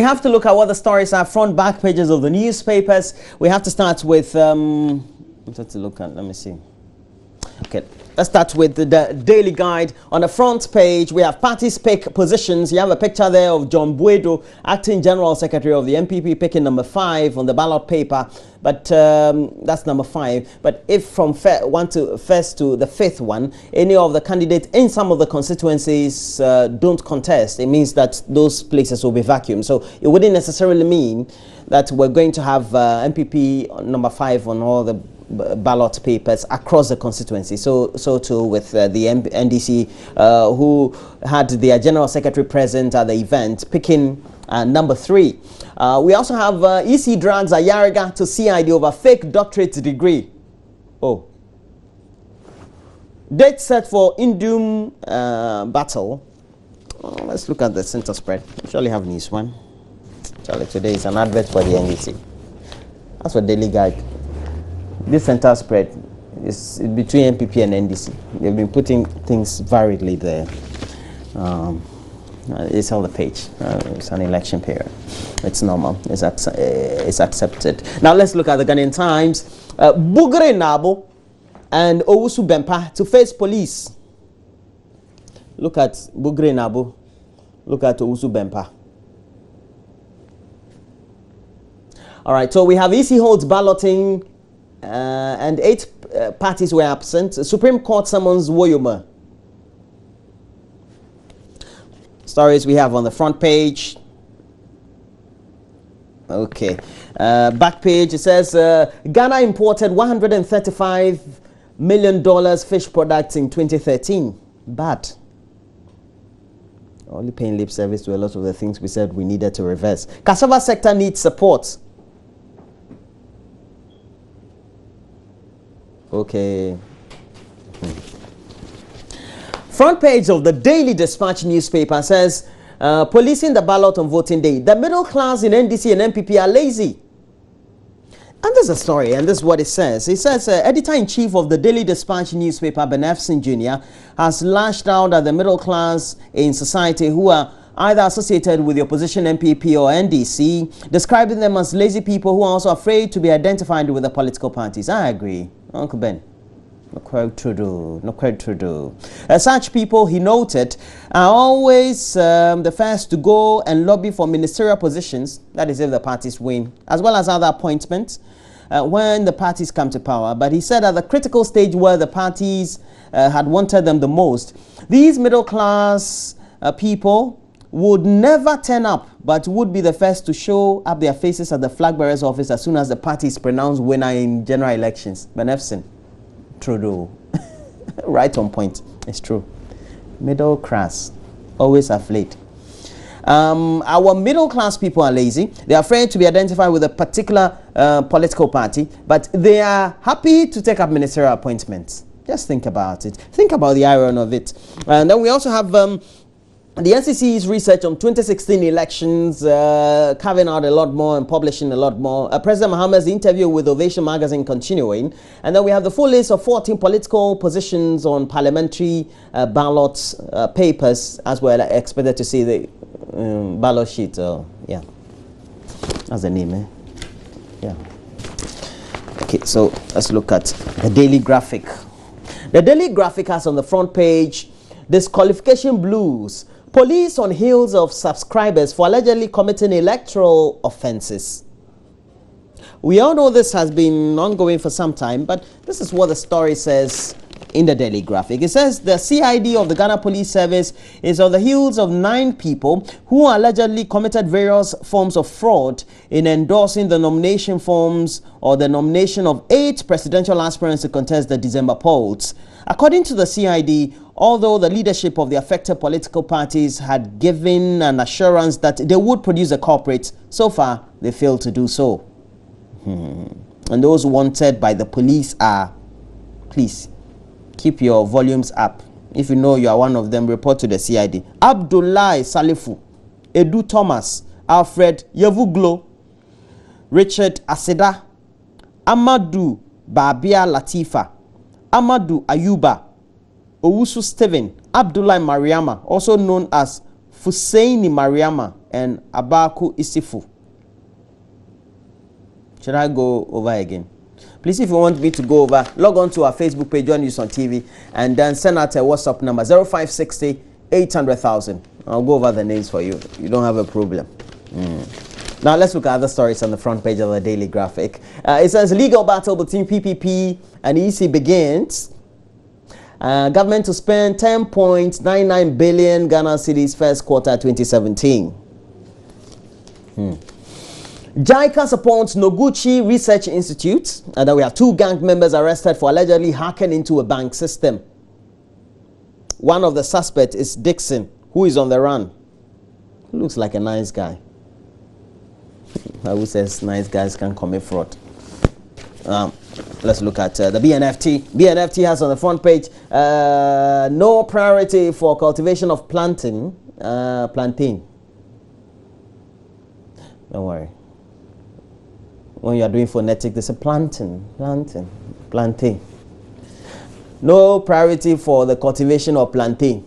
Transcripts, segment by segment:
We have to look at what the stories are, front, back pages of the newspapers. We have to start with, let's look at, let me see. Okay, let's start with the Daily Guide. On the front page, we have parties pick positions. You have a picture there of John Buedo, Acting General Secretary of the NPP, picking number 5 on the ballot paper. But that's number 5. But if from first to the 5th one, any of the candidates in some of the constituencies don't contest, it means that those places will be vacuumed. So it wouldn't necessarily mean that we're going to have NPP number 5 on all the ballot papers across the constituency. So too with the NDC, who had their General Secretary present at the event, picking number 3. We also have EC drags Ayariga to CID over fake doctorate degree. Oh. Date set for Indum battle. Let's look at the center spread. Surely have news one. Charlie, today is an advert for the NDC. That's for Daily Guide. This center spread is between NPP and NDC. They've been putting things variedly there. It's on the page. It's an election period. It's normal. It's accepted. Now let's look at the Ghanaian Times. Bugre Nabo and Owusu Bempah to face police. Look at Bugre Nabo. Look at Owusu Bempah. All right. So we have EC holds balloting. And 8 parties were absent. Supreme Court summons Woyoma. Stories we have on the front page. Okay. Back page, it says Ghana imported $135 million fish products in 2013. Bad. Only paying lip service to a lot of the things we said we needed to reverse. Cassava sector needs support. Okay. Front page of the Daily Dispatch newspaper says, policing the ballot on voting day. The middle class in NDC and NPP are lazy. And there's a story, and this is what it says. It says, editor-in-chief of the Daily Dispatch newspaper, Benefson Jr., has lashed out at the middle class in society who are either associated with the opposition NPP or NDC, describing them as lazy people who are also afraid to be identified with the political parties. I agree. Uncle Ben. Not quite true. Such people, he noted, are always the first to go and lobby for ministerial positions, that is if the parties win, as well as other appointments when the parties come to power. But he said at the critical stage where the parties had wanted them the most, these middle class people would never turn up, but would be the first to show up their faces at the flag bearer's office as soon as the party is pronounced winner in general elections. Benefson. Trudeau. Right on point. It's true. Middle class. Always afraid. Our middle class people are lazy. They are afraid to be identified with a particular political party, but they are happy to take up ministerial appointments. Just think about it. Think about the irony of it. And then we also have the NCC's research on 2016 elections, carving out a lot more and publishing a lot more. President Mohammed's interview with Ovation magazine continuing. And then we have the full list of 14 political positions on parliamentary ballot papers, as well. Expected to see the ballot sheet. Yeah, that's the name, eh? Yeah. Okay, so let's look at the Daily Graphic. The Daily Graphic has on the front page, disqualification blues. Police on heels of subscribers for allegedly committing electoral offenses. We all know this has been ongoing for some time, but this is what the story says in the Daily Graphic. It says the CID of the Ghana Police Service is on the heels of 9 people who allegedly committed various forms of fraud in endorsing the nomination forms or the nomination of 8 presidential aspirants to contest the December polls. According to the CID, although the leadership of the affected political parties had given an assurance that they would produce a culprit, so far they failed to do so. And those wanted by the police are, please, keep your volumes up. If you know you are one of them, report to the CID. Abdullah Salifu, Edu Thomas, Alfred Yevuglo, Richard Aseda, Amadou Babia Latifa, Amadou Ayuba, Owusu Stephen, Abdullah Mariama, also known as Fuseini Mariama, and Abaku Isifu. Should I go over again? Please, if you want me to go over, log on to our Facebook page, Joy News on TV, and then send out a WhatsApp number 0560 800,000. I'll go over the names for you. You don't have a problem. Now let's look at other stories on the front page of the Daily Graphic. It says legal battle between PPP and EC begins. Government to spend 10.99 billion Ghana cedis first quarter 2017. JICA supports Noguchi Research Institute, and then we have 2 gang members arrested for allegedly hacking into a bank system. One of the suspects is Dixon, who is on the run. He looks like a nice guy. Who says nice guys can commit fraud? Let's look at the BNFT. BNFT has on the front page no priority for cultivation of plantain. Don't worry. When you are doing phonetic, there's a plantain. No priority for the cultivation of plantain.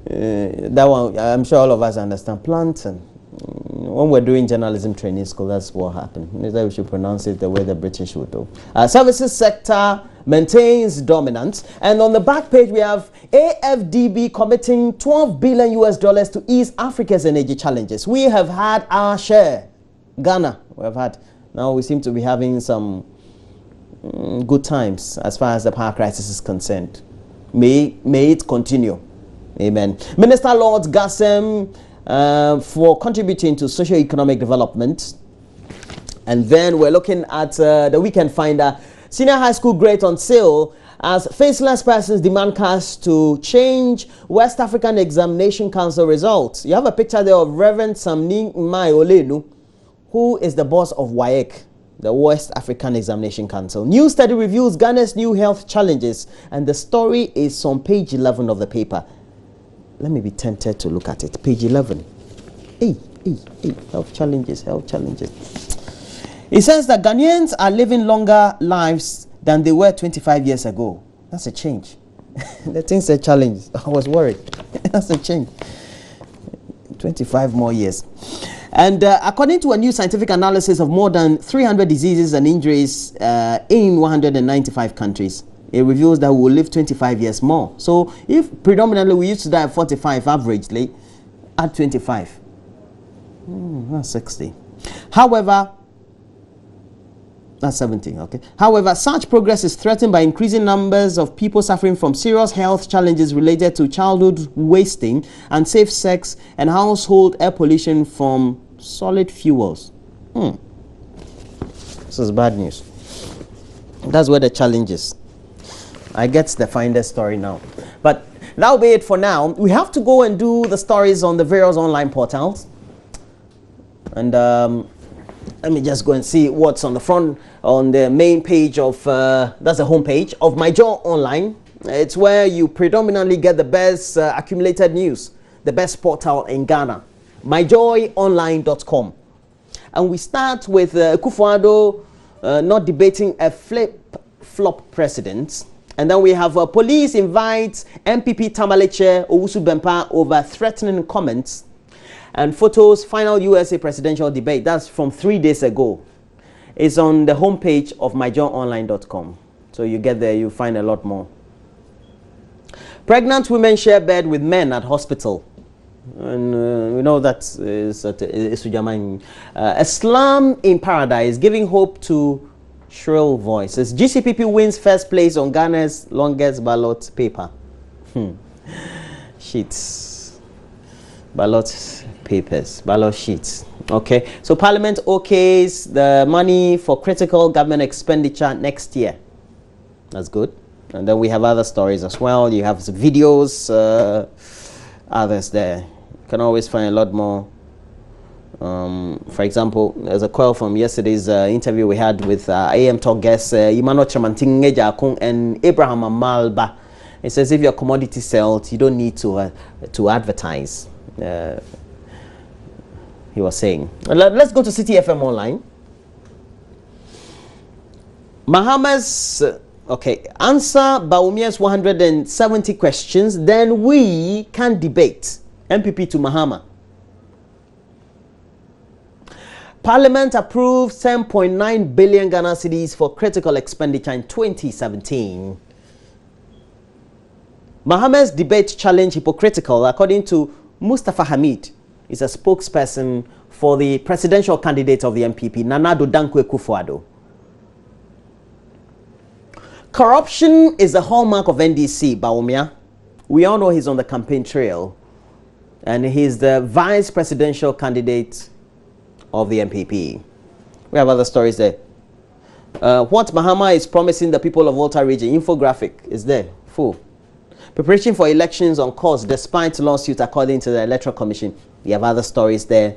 That one, I'm sure all of us understand. Plantain. When we're doing journalism training school, that's what happened. Maybe we should pronounce it the way the British would do. Services sector maintains dominance. And on the back page, we have AFDB committing $12 billion to ease Africa's energy challenges. We have had our share. Ghana, we have had. Now we seem to be having some good times as far as the power crisis is concerned. May it continue. Amen. Minister Lord Gassem for contributing to socio-economic development. And then we're looking at the Weekend Finder. Senior high school grade on sale as faceless persons demand cash to change West African Examination Council results. You have a picture there of Reverend Samni Mai Olenu, who is the boss of WAEC, the West African Examination Council. New study reveals Ghana's new health challenges, and the story is on page 11 of the paper. Let me be tempted to look at it. Page 11. Hey, health challenges. It says that Ghanaians are living longer lives than they were 25 years ago. That's a change. The thing's a challenge. I was worried. That's a change. 25 more years. And according to a new scientific analysis of more than 300 diseases and injuries in 195 countries, it reveals that we will live 25 years more. So if predominantly we used to die at 45 averagely, at 25, that's 60. However, that's 70, okay. However, such progress is threatened by increasing numbers of people suffering from serious health challenges related to childhood wasting, unsafe sex, and household air pollution from solid fuels. This is bad news. That's where the challenge is. I get the Finder story now. But that'll be it for now. We have to go and do the stories on the various online portals. And let me just go and see what's on the front, on the main page of, that's the home page of My Joy Online. It's where you predominantly get the best accumulated news, the best portal in Ghana, myjoyonline.com. And we start with Akufo-Addo not debating a flip-flop president. And then we have police invites MPP Tamale Chair Owusu Bempah over threatening comments. And photos, final USA presidential debate. That's from 3 days ago. It's on the homepage of myjoyonline.com. So you get there, you find a lot more. Pregnant women share bed with men at hospital. And we know that is Sujaman. A slum in paradise, giving hope to shrill voices. GCPP wins first place on Ghana's longest ballot paper. Sheets. Ballot papers, ballot sheets. Okay, so Parliament okays the money for critical government expenditure next year. That's good. And then we have other stories as well. You have some videos, others there. You can always find a lot more. For example, there's a quote from yesterday's interview we had with AM Talk guests Emmanuel Chamanting Ngejakung and Abraham Amalba. It says if your commodity sells, you don't need to advertise. He was saying. Let's go to City FM Online. Mahama's okay, answer Baumia's 170 questions, then we can debate. MPP to Mahama. Parliament approved 10.9 billion Ghana cedis for critical expenditure in 2017. Mohammed's debate challenge hypocritical, according to Mustafa Hamid, is a spokesperson for the presidential candidate of the NPP, Nana Addo Dankwa Akufo-Addo. Corruption is the hallmark of NDC, Bawumia. We all know he's on the campaign trail, and he's the vice presidential candidate of the NPP. We have other stories there. What Mahama is promising the people of Volta region, infographic is there, full. Preparation for elections on course despite lawsuit according to the Electoral Commission. We have other stories there.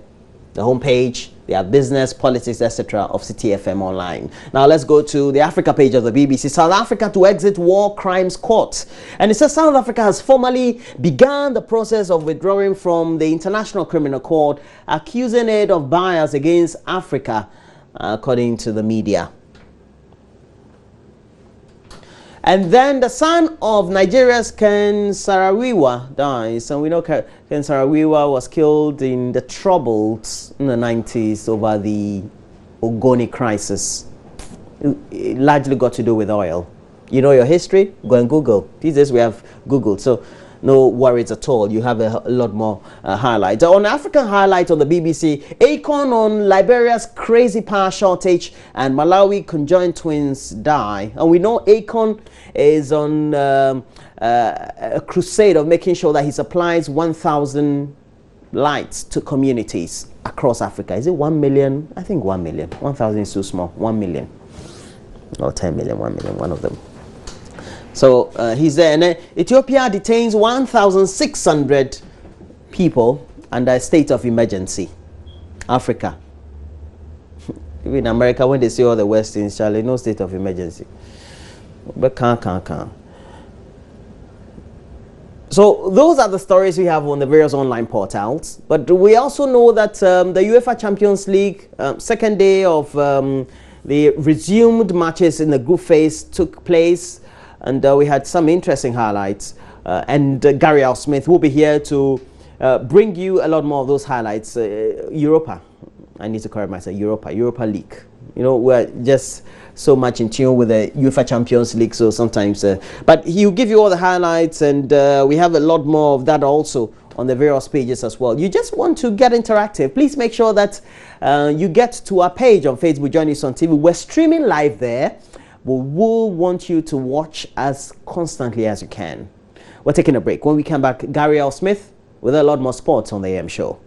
The homepage, they have business, politics, etc. of City FM Online. Now let's go to the Africa page of the BBC. South Africa to exit war crimes court. And it says South Africa has formally begun the process of withdrawing from the International Criminal Court, accusing it of bias against Africa, according to the media. And then the son of Nigeria's Ken Saro-Wiwa dies. And we know Ken Saro-Wiwa was killed in the troubles in the 90s over the Ogoni crisis. It largely got to do with oil. You know your history? Go and Google. These days we have Google, so no worries at all. You have a lot more highlights. On African Highlight on the BBC, Akon on Liberia's crazy power shortage and Malawi conjoined twins die. And we know Akon is on a crusade of making sure that he supplies 1,000 lights to communities across Africa. Is it 1 million? I think 1 million. 1,000 is too small. 1 million. Or 10 million, 1 million, one of them. So he's there. And then Ethiopia detains 1,600 people under a state of emergency. Africa. Even in America, when they say all the West things, Charlie, no state of emergency. But can't. So those are the stories we have on the various online portals. But we also know that the UEFA Champions League, second day of the resumed matches in the group phase took place. And we had some interesting highlights. And Gary Al Smith will be here to bring you a lot more of those highlights. Europa. I need to correct myself. Europa League. You know, we're just so much in tune with the UEFA Champions League. So sometimes, but he'll give you all the highlights. And we have a lot more of that also on the various pages as well. You just want to get interactive. Please make sure that you get to our page on Facebook, Join Us on TV. We're streaming live there. We will want you to watch as constantly as you can. We're taking a break. When we come back, Gary L. Smith with a lot more sports on the AM show.